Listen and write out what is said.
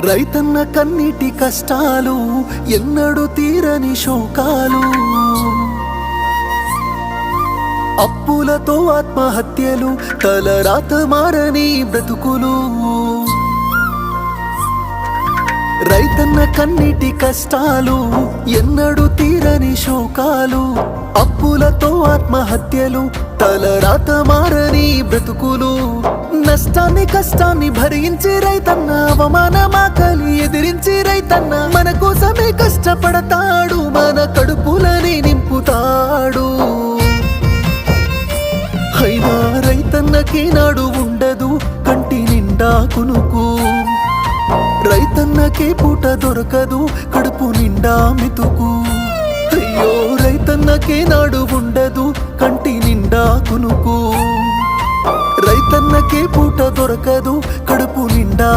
రైతన్న కన్నీటి కష్టాలు ఎన్నడూ తీరని శోకాలు, అప్పులతో ఆత్మహత్యలు, తలరాత మారని బ్రతుకులు. రైతన్న కన్నీటి కష్టాలు ఎన్నడూ తీరని శోకాలు, అప్పులతో ఆత్మహత్యలు, తలరాత మారని బ్రతుకులు. నష్టాన్ని కష్టాన్ని భరించి రైతన్న, అవమానమాకలి ఎదిరించి రైతన్న మన కోసమే కష్టపడతాడు, మన కడుపులని నింపుతాడు. అయినా రైతన్నకి నాడు ఉండదు కంటి నిండా కునుకు, రైతన్నకే పూట దొరకదు కడుపు నిండా మెతుకు. అయ్యో రైతన్నకే నాడు ఉండదు కంటి నిండా కునుకు, రైతన్నకే పూట దొరకదు కడుపు నిండా